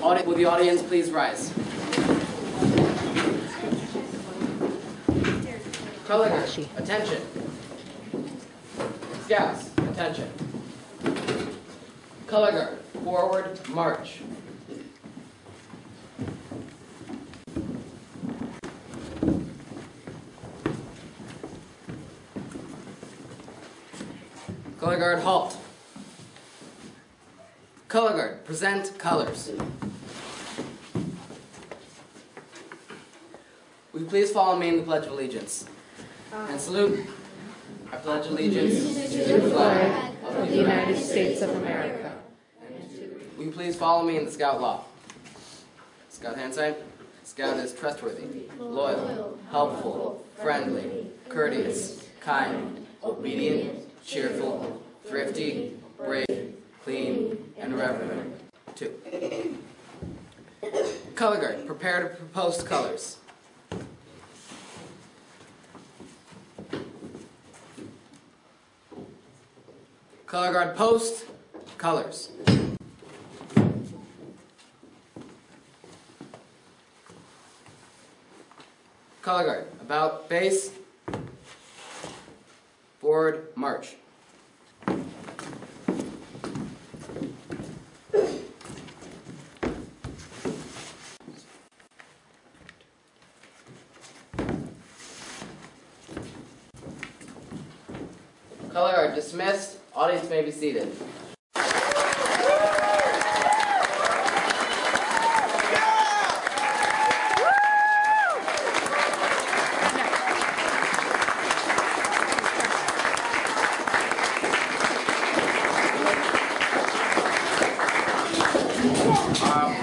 Would the audience please rise? Color guard, attention. Scouts, attention. Color guard, forward, march. Color guard, halt. Color guard, present colors. Will you please follow me in the Pledge of Allegiance? And salute. I pledge allegiance to the flag of the United States of America. Will you please follow me in the Scout law? Scout hand sign. Scout is trustworthy, loyal, helpful, friendly, courteous, kind, obedient, cheerful, thrifty, brave, clean, and reverent. 2. Color guard, prepare to post colors. Color guard, post colors. Color guard, about face, forward, march. Color guard, dismissed. Audience may be seated.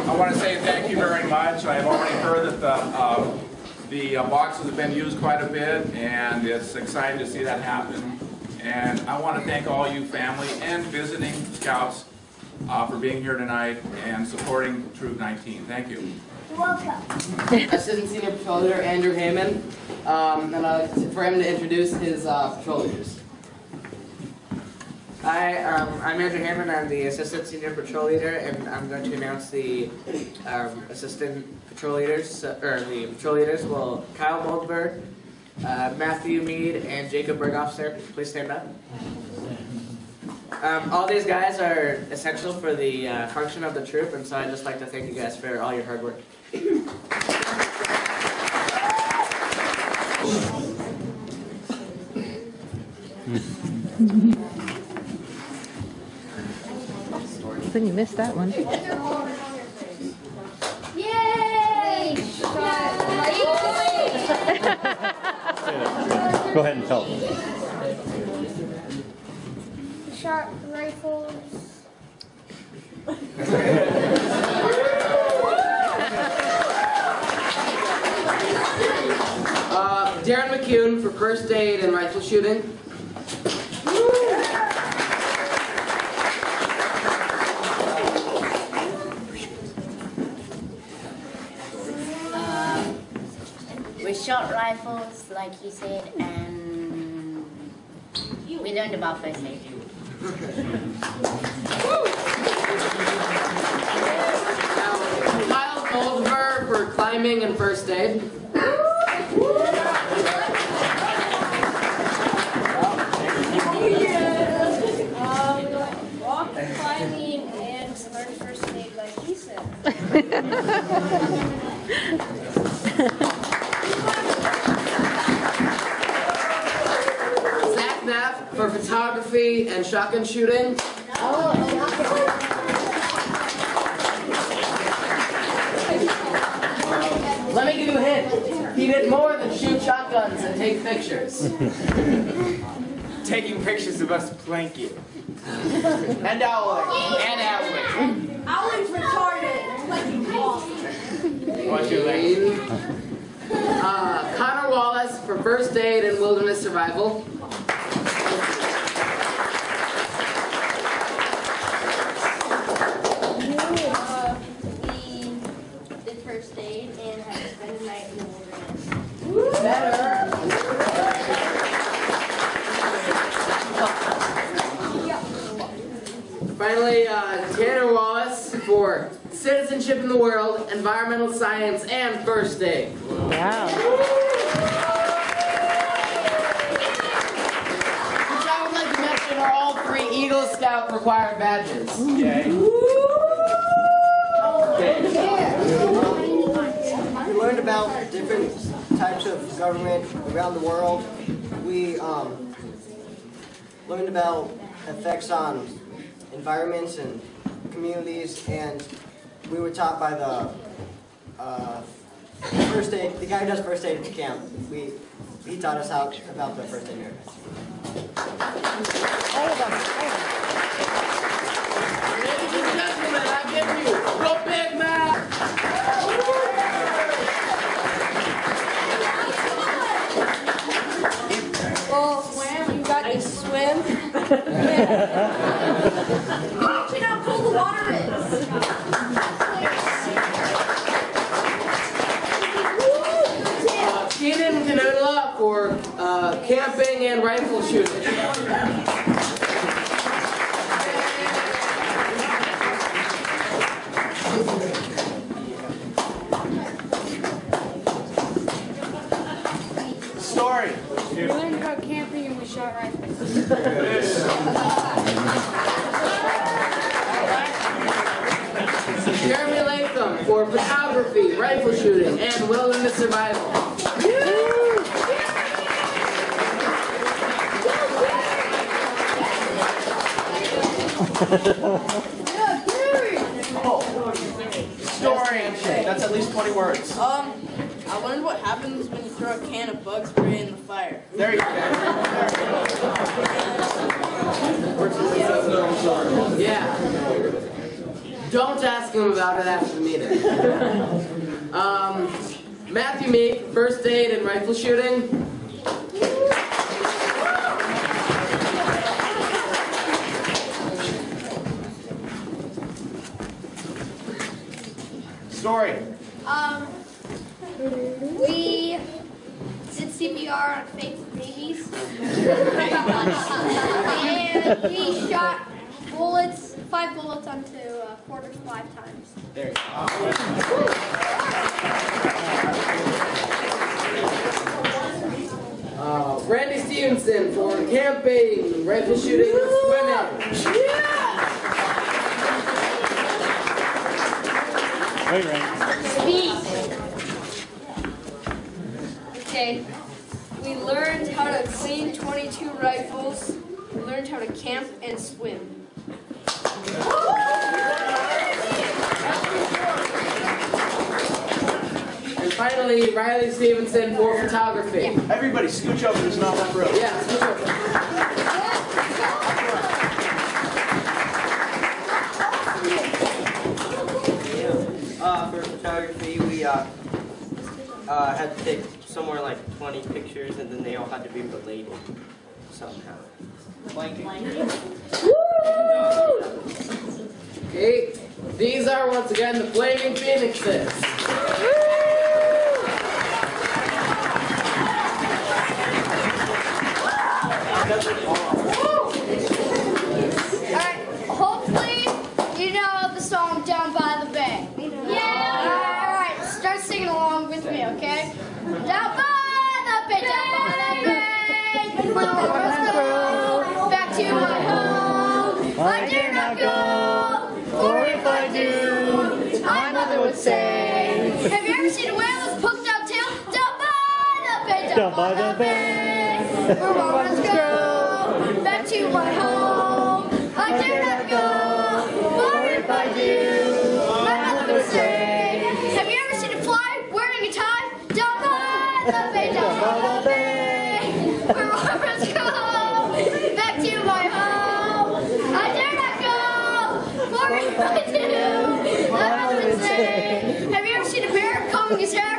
I want to say thank you very much. I've already heard that the boxes have been used quite a bit, and it's exciting to see that happen. And I want to thank all you family and visiting Scouts for being here tonight and supporting Troop 19. Thank you. You're welcome. Assistant Senior Patrol Leader Andrew Heyman, and I'd like for him to introduce his patrol leaders. Hi, I'm Andrew Hammond. I'm the Assistant Senior Patrol Leader, and I'm going to announce the Assistant Patrol Leaders, or the Patrol Leaders. Well, Kyle Moldberg, Matthew Mead, and Jacob Berghoff, please stand up. All these guys are essential for the function of the troop, and so I'd just like to thank you guys for all your hard work. Then you missed that one. Yay! Go ahead and tell them. Shot rifles. Darren McCune for first aid and rifle shooting. We shot rifles, like he said, and we learned about first aid. Kyle Goldberg for climbing and first aid. Rock climbing and learn first aid, like he said. Zach Knapp for photography and shotgun shooting. Let me give you a hint. He did more than shoot shotguns and take pictures. Taking pictures of us planking. And owling. And owling. Owling's retarded. Like he walks. Watch your legs. Connor Wallace for first aid and wilderness survival. He did first aid and had to spend the night in the wilderness. Better. Finally, Tanner Wallace for Citizenship in the World, Environmental Science, and First Aid. Wow. Which I would like to mention are all 3 Eagle Scout required badges. Yay. We learned about different types of government around the world. We learned about effects on environments and communities, and we were taught by the first aid, the guy who does first aid at the camp. He taught us how about the first aid area. Ladies and gentlemen, I give you the Big Mac! Well, you got to swim. How do you know how cold the water is? Keenan Canoodla for camping and rifle shooting. Story. We learned about camping and we shot rifles. Jeremy Latham for photography, rifle shooting, and wilderness survival. Story. That's at least 20 words. I learned what happens when you throw a can of bug spray in the fire. There you go. Yeah. Don't ask him about it after the meeting. Matthew Meek, first aid and rifle shooting. Story. We did CPR on fake babies. And we shot bullets, 5 bullets onto quarters 5 times. There you go. Randy Stevenson for camping, rifle shooting, and swimming. Speed. Okay. We learned how to clean 22 rifles. We learned how to camp and swim. And finally, Riley Stevenson for photography. Everybody scooch over. There's not enough room. Yeah, switch over. For photography, we had to take somewhere like 20 pictures, and then they all had to be related somehow. Okay, these are once again the Flaming Phoenixes. Alright, hopefully you know the song Down by the Bay. Yeah! Alright, start singing along with me, okay? Down by the bay, where the rivers flow, back to my home. I dare not go, for if I do, my mother would say, have you ever seen a whale with hooked out tail? Down by the bay, where rivers grow, back to my home. I dare not go, for if I do, my mother would say, have you ever seen a fly wearing a tie? Down by the bay, where rivers grow, back to my home. I dare not go, for if I do, my mother would say, have you ever seen a bear combing his hair?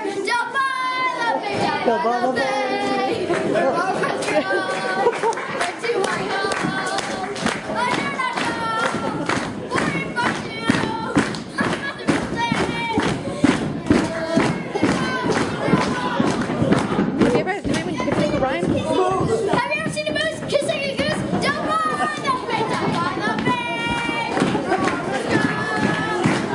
Down by the bay, where rivers grow, back to my home. I dare not go, for if I do, my mother would say. Do you ever sing a rhyme? Have you ever seen a moose kissing a goose? Down by the bay, where rivers grow. I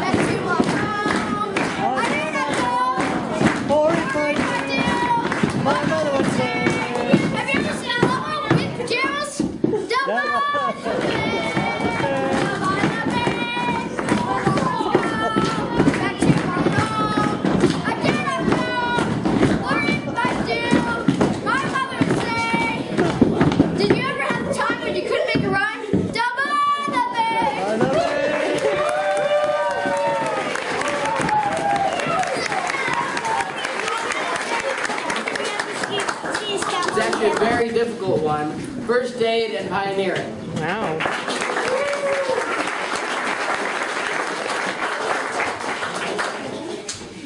first aid, and pioneering. Wow.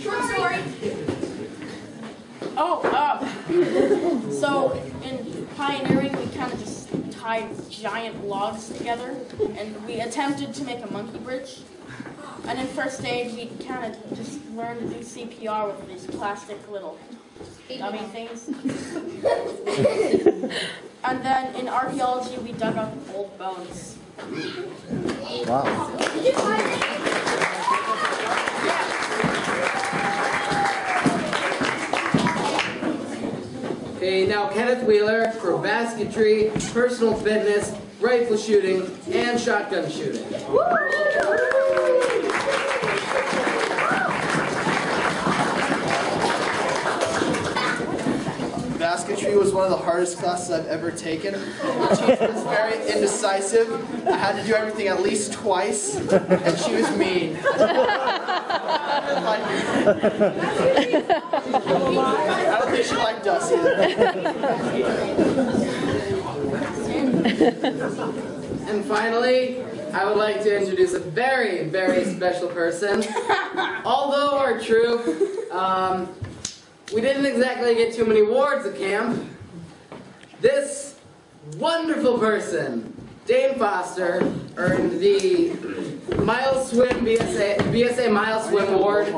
Short story. So in pioneering, we kind of just tied giant logs together, and we attempted to make a monkey bridge. And in first aid, we kind of just learned to do CPR with these plastic little dummy things. And then in archaeology, we dug up old bones. Wow. Okay, now Kenneth Wheeler for basketry, personal fitness, rifle shooting, and shotgun shooting. Basketry was one of the hardest classes I've ever taken. The teacher was very indecisive. I had to do everything at least twice, and she was mean. I don't think she liked us either. And finally, I would like to introduce a very, very special person. Although our troop, we didn't exactly get too many awards at camp. This wonderful person, Dane Foster, earned the Mile Swim BSA Mile Swim Award.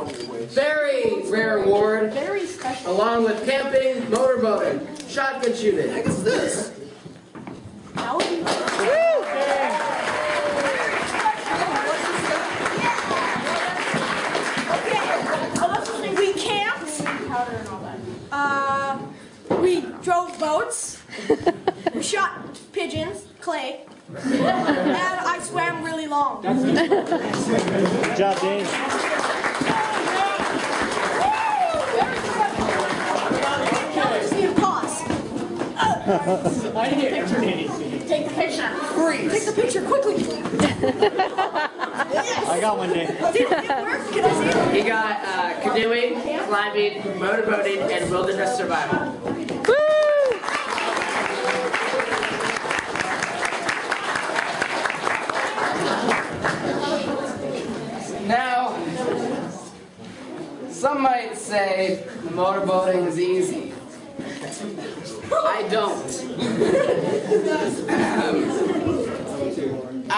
Very rare award. Very special. Along with camping, motorboating, shotgun shooting. I guess this. That would be We camped. We drove boats. We shot pigeons, clay, and I swam really long. Good job, Dane. Pause. Take the picture. Freeze. Take the picture quickly. Yes. I got one, Dane. Did it work? Can I see it? He got canoeing, climbing, motorboating, and wilderness survival. Now, some might say motorboating is easy. I don't. I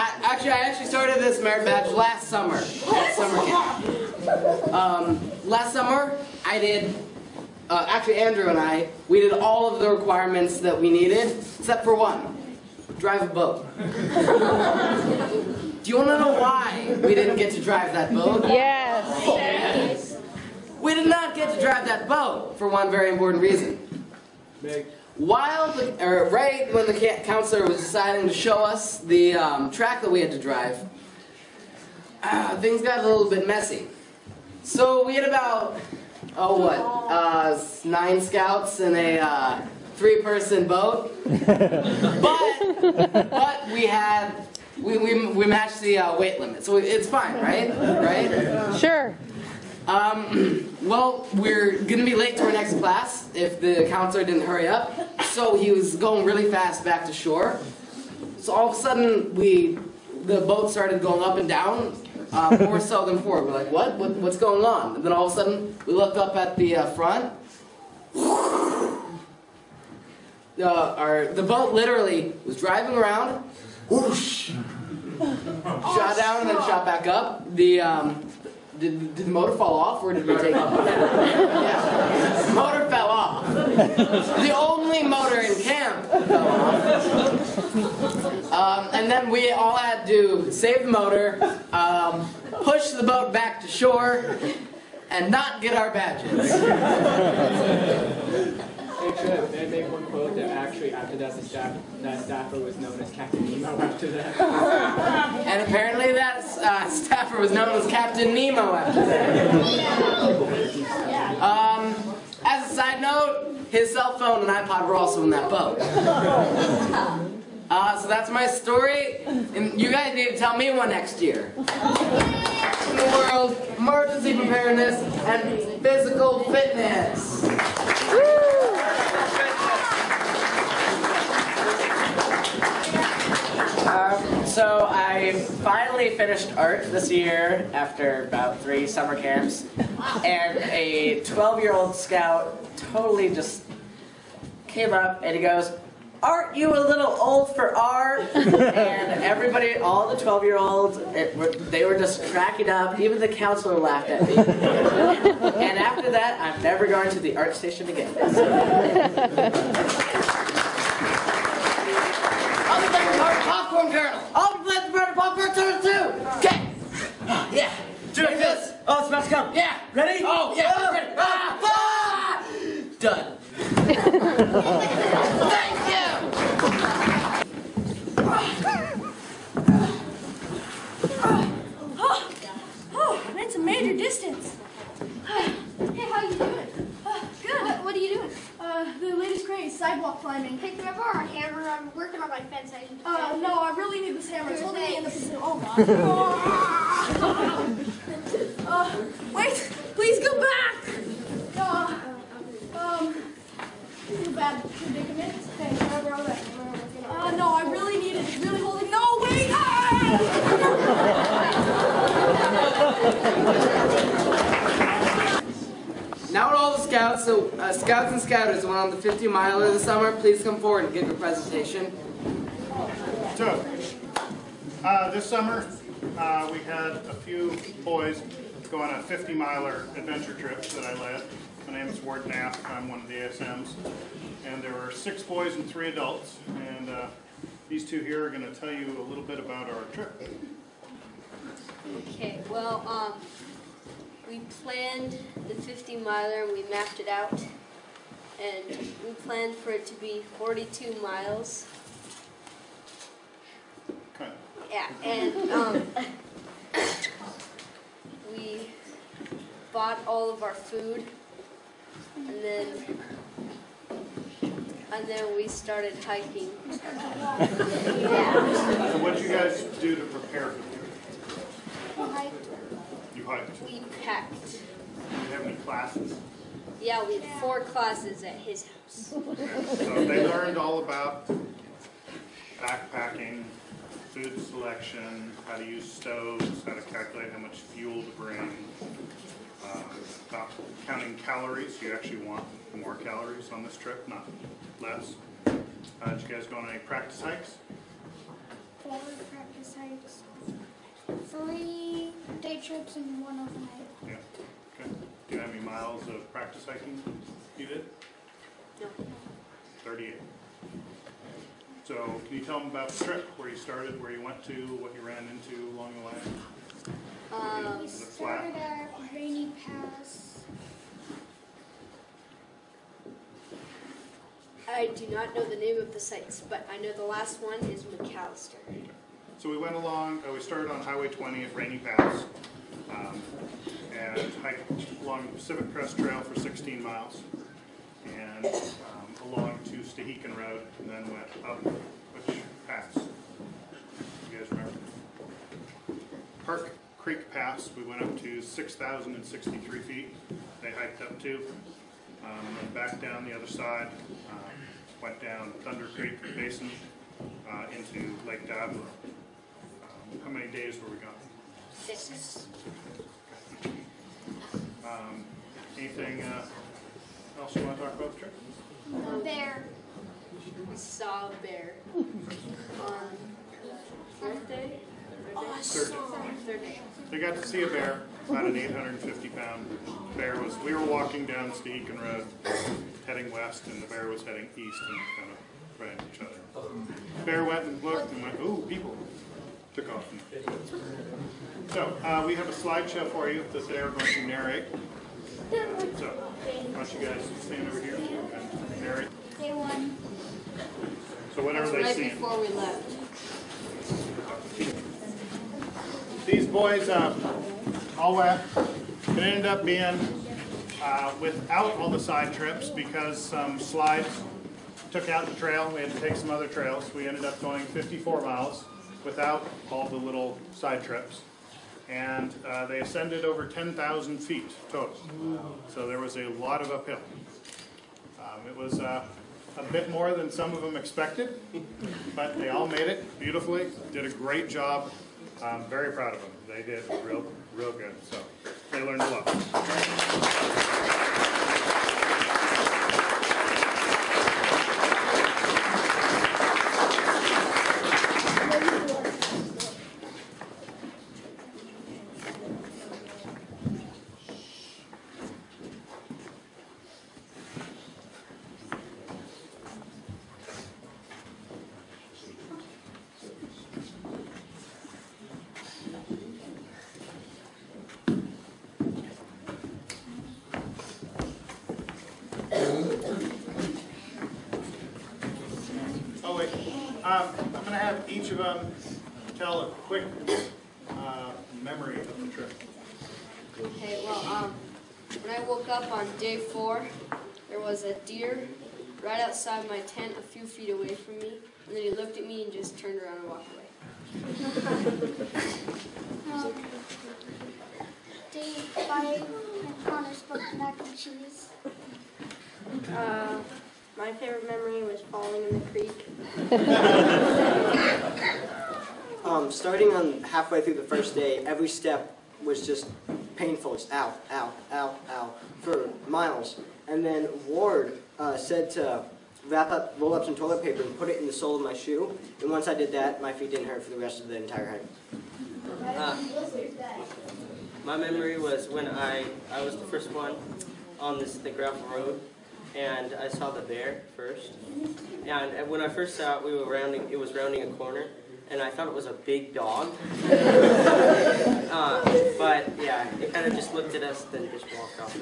actually started this merit badge last summer at summer camp. Last summer, I did, actually Andrew and I, we did all of the requirements that we needed, except for one, drive a boat. Do you want to know why we didn't get to drive that boat? Yes. We did not get to drive that boat for one very important reason. Right when the counselor was deciding to show us the track that we had to drive, things got a little bit messy. So we had about, 9 scouts in a 3-person boat. But we matched the weight limit, so it's fine, right? Right? Sure. Well, we're gonna be late to our next class if the counselor didn't hurry up. So he was going really fast back to shore. So all of a sudden, the boat started going up and down, more so than forward. We're like, what's going on? And then all of a sudden, we look up at the front. The boat literally was driving around, whoosh, shot down and then shot back up. Did the motor fall off, or did we take off? Yeah, the motor fell off. The only motor in camp fell off. And then we all had to save the motor, push the boat back to shore, and not get our badges. Actually, may I make one quote that actually after that that staffer was known as Captain Nemo after that. And apparently that staffer was known as Captain Nemo after that. As a side note, his cell phone and iPod were also in that boat. So that's my story, and you guys need to tell me one next year. In the world, emergency preparedness and physical fitness. So I finally finished art this year after about 3 summer camps, and a 12-year-old scout totally just came up and he goes, "Aren't you a little old for art?" And everybody, all the 12-year-olds, they were just cracking up. Even the counselor laughed at me. And after that, I'm never going to the art station again. I'll be playing the popcorn kernel. I'll be playing the popcorn kernel too. Okay. Yeah. Do like this. Oh, it's about to come. Yeah. Ready? Oh, yeah. Ready. Done. Thank you. Oh, I made some major distance. Hey, how you doing? Good. What are you doing? The latest craze, sidewalk climbing. Hey, can I borrow a hammer? I'm working on my fence. No, I really need this hammer. It's holding me in the position. Oh, God. Wait, please go back. Bad predicament. Okay, whatever, all right. No, I really need it. It's really holding. No, wait! Now would all the scouts, scouts and scouters who went on the 50-miler this summer, please come forward and give your presentation. So, this summer, we had a few boys go on a 50-miler adventure trip that I led. My name is Ward Knapp. I'm one of the ASMs. And there were 6 boys and 3 adults. And these two here are going to tell you a little bit about our trip. Okay, well, we planned the 50-miler and we mapped it out. And we planned for it to be 42 miles. Okay. Yeah, and we bought all of our food. And then we started hiking. So what did you guys do to prepare for the trip? We hiked. You hiked. We packed. Did you have any classes? Yeah, we had 4 classes at his house. So they learned all about backpacking, food selection, how to use stoves, how to calculate how much fuel to bring, about counting calories. You actually want more calories on this trip, not less. Did you guys go on any practice hikes? 4 practice hikes. 3 day trips and 1 overnight. Yeah. Okay. Do you have any miles of practice hiking you did? No. 38. So can you tell them about the trip, where you started, where you went to, what you ran into along the way? We started at Rainy Pass. I do not know the name of the sites, but I know the last one is McAllister. So we went along, we started on Highway 20 at Rainy Pass, and hiked along the Pacific Crest Trail for 16 miles, and along to Stehekin Road, and then went up which pass? You guys remember? Park Creek Pass, we went up to 6,063 feet. They hiked up to, and then back down the other side, went down Thunder Creek Basin into Lake Diablo. How many days were we gone? 6. Anything else you want to talk about the trip? A bear. We saw a bear on 4th day? Third day. They got to see a bear, about an 850-pound bear. We were walking down Stehekin Road, heading west, and the bear was heading east, and kind of ran into each other. Bear went and looked and went, "Ooh, people!" Took off. So we have a slideshow for you that they are going to narrate. So why don't you guys stand over here and narrate? Day 1. So whatever they Right see. before we left. These boys all went. It ended up being without all the side trips because some slides took out the trail. We had to take some other trails. We ended up going 54 miles without all the little side trips. And they ascended over 10,000 feet total. So there was a lot of uphill. It was a bit more than some of them expected, but they all made it beautifully, did a great job. I'm very proud of them. They did real good, so they learned a lot. I'm going to have each of them tell a quick memory of the trip. Okay, well, when I woke up on day 4, there was a deer right outside my tent a few feet away from me, and then he looked at me and just turned around and walked away. Day 5, and Connor spoke mac and cheese. My favorite memory was falling in the creek. Starting on halfway through the first day, every step was just painful. It's ow, ow, ow, ow, for miles. And then Ward said to roll up some toilet paper and put it in the sole of my shoe. And once I did that, my feet didn't hurt for the rest of the entire hike. My memory was when I was the first one on the gravel road, and I saw the bear first. And when I first saw it, it was rounding a corner, and I thought it was a big dog. But yeah, it kind of just looked at us, then just walked off.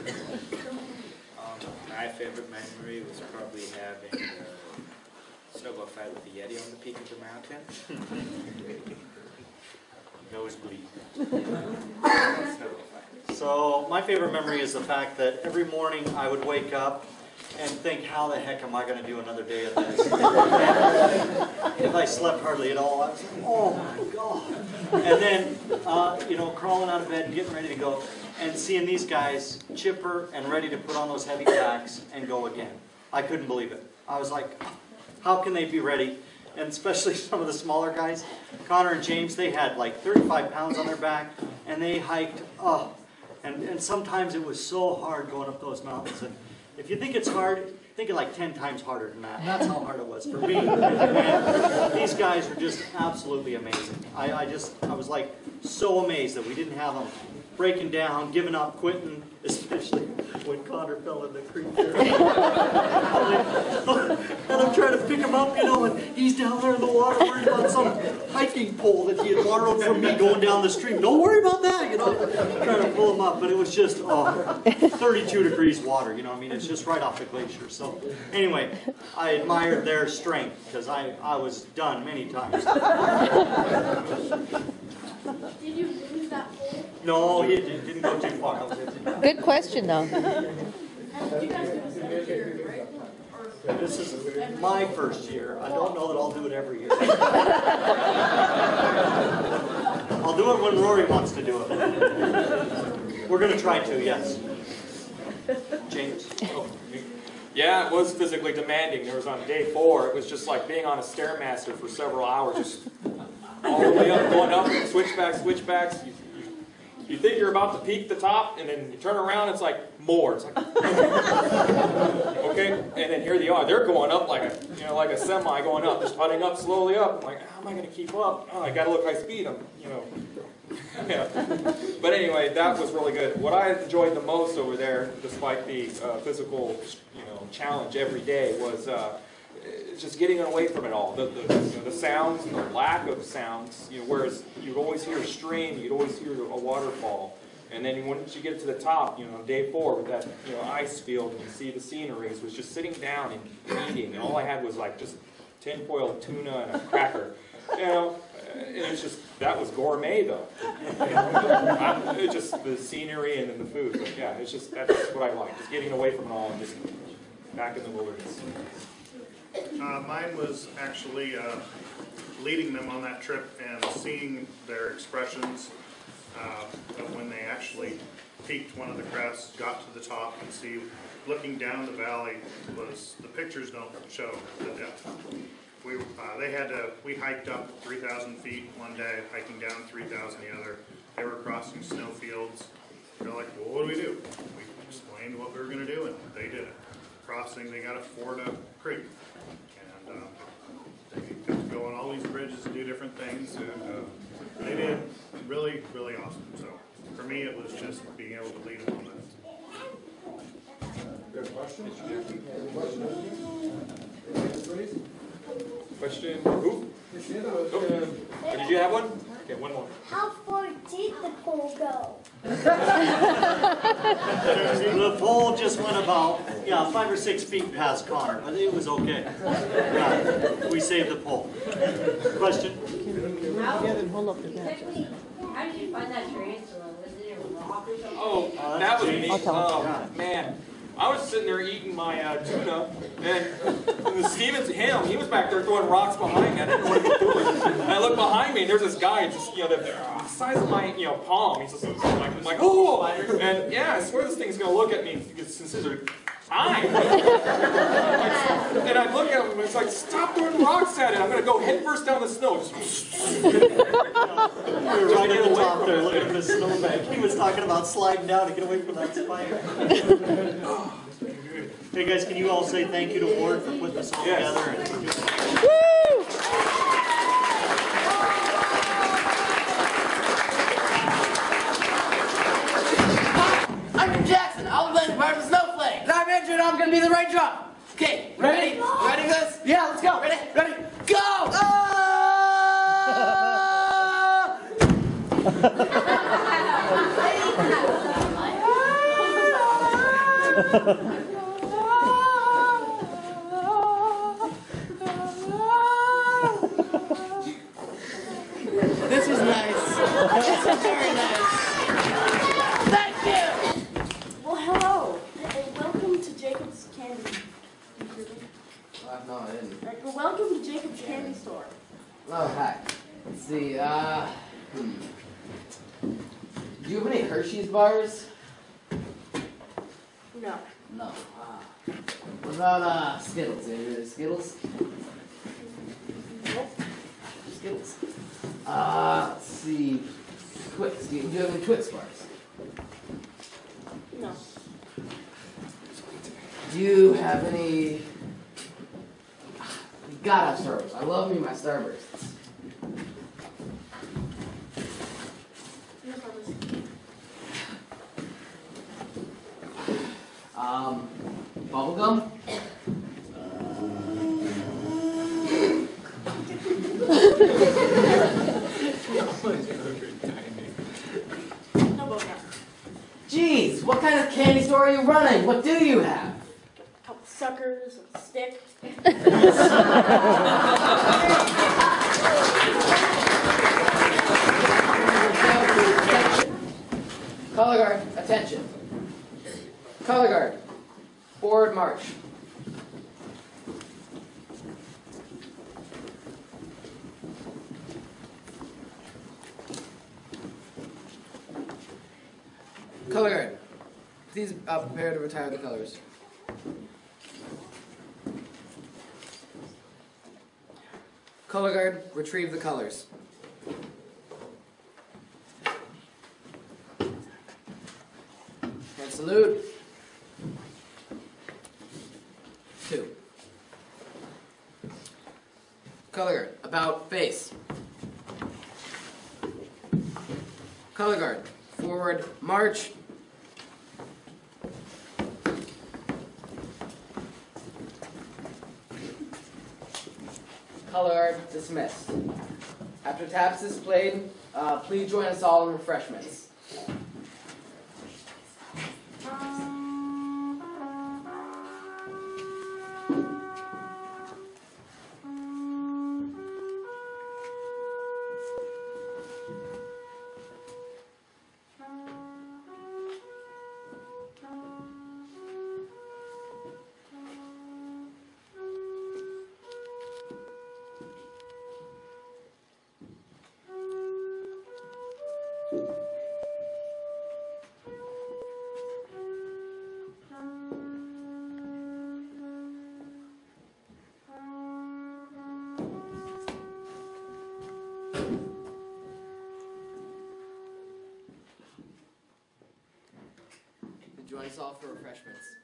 My favorite memory was probably having a snowball fight with the Yeti on the peak of the mountain. Nosebleed. So my favorite memory is the fact that every morning I would wake up and think, how the heck am I going to do another day of this? If I slept hardly at all, I was like, oh my God. And then, crawling out of bed and getting ready to go and seeing these guys chipper and ready to put on those heavy packs and go again. I couldn't believe it. I was like, how can they be ready? And especially some of the smaller guys, Connor and James, they had like 35 pounds on their back, and they hiked, and sometimes it was so hard going up those mountains. And if you think it's hard, think it like 10 times harder than that. And that's how hard it was for me. And these guys are just absolutely amazing. I was like so amazed that we didn't have them breaking down, giving up, quitting, especially when Connor fell in the creek there. And I'm trying to pick him up, and he's down there in the water worried about some hiking pole that he had borrowed from me going down the stream. Don't worry about that, trying to pull him up. But it was just 32 degrees water, it's just right off the glacier. So anyway, I admired their strength because I was done many times. Did you lose that pole? No, he didn't go too far. Good question, though. You guys do this every year, right? This is my first year. I don't know that I'll do it every year. I'll do it when Rory wants to do it. We're going to try to, yes. James? Yeah, it was physically demanding. There was on day 4, it was just like being on a Stairmaster for several hours, just all the way up, going up, switchbacks. You think you're about to peak the top, and then you turn around, it's like more. It's like, okay, and then here they are. They're going up like a semi going up, just putting up slowly up. I'm like, how am I going to keep up? Oh, I got to look high speed. Yeah. But anyway, that was really good. What I enjoyed the most over there, despite the physical, challenge every day, was just getting away from it all. The sounds and the lack of sounds. Whereas you'd always hear a stream, you'd always hear a waterfall, and then once you get to the top, day 4 with that ice field, and you see the sceneries, was just sitting down and eating, and all I had was like just tinfoil tuna and a cracker. And it's just, that was gourmet though. It's just the scenery and then the food. But yeah, that's what I like. Just getting away from it all and just back in the wilderness. Mine was actually leading them on that trip and seeing their expressions of when they actually peaked one of the crests, got to the top, and see, looking down the valley was, the pictures don't show the depth. We hiked up 3,000 feet one day, hiking down 3,000 the other. They were crossing snow fields. They're like, well, what do we do? We explained what we were going to do, and they did it. Crossing, they got to ford a creek. And they got to go on all these bridges and do different things. And they did really, really awesome. So for me, it was just being able to lead them on that. Good question. Question? Who? Oh, did you have one? Okay, one more. How far did the pole go? The pole just went about, 5 or 6 feet past Connor, but it was okay. Yeah, we saved the pole. Question? How did you find that tarantula? Was it a rock or something? Oh, that was neat. Oh, man. I was sitting there eating my tuna, and Stevens, he was back there throwing rocks behind me. I didn't know what he was doing. And I look behind me, and there's this guy, just, the size of my, palm. He's just like, oh! And yeah, I swear this thing's going to look at me since these are time. And I look at him, and it's like, stop throwing rocks at it. I'm going to go head first down the snow. We were right at the top there looking at the snowbank. He was talking about sliding down to get away from that spire. Hey guys, can you all say thank you to Ward for putting this all together? Woo! I'm from Jackson. I'll be playing the part of a snowflake. And I'm Andrew, and I'm going to be the raindrop. Okay, ready? Ready for this? Yeah, let's go. Ready? Ready? Go! This was nice. This was very nice. Thank you! Well, hello, and welcome to Jacob's Candy. No, I didn't. Right, well, welcome to Jacob's Candy Store. Oh, hi. Let's see, do you have any Hershey's bars? No. No. What about, Skittles? Any Skittles? Nope. Skittles. Let's see. Twix. Do you have any Twix bars? No. Do you have any... You gotta have Starburst. I love me my Starbursts. No purpose. Bubblegum? No boat now. Jeez, what kind of candy store are you running? What do you have? A couple suckers, a stick. Color guard, attention. Color guard, forward march. Color guard, please prepare to retire the colors. Color guard, retrieve the colors. And salute. 2. Color guard, about face. Color guard, forward march. Color guard, dismissed. After taps is played, please join us all in refreshments. for refreshments.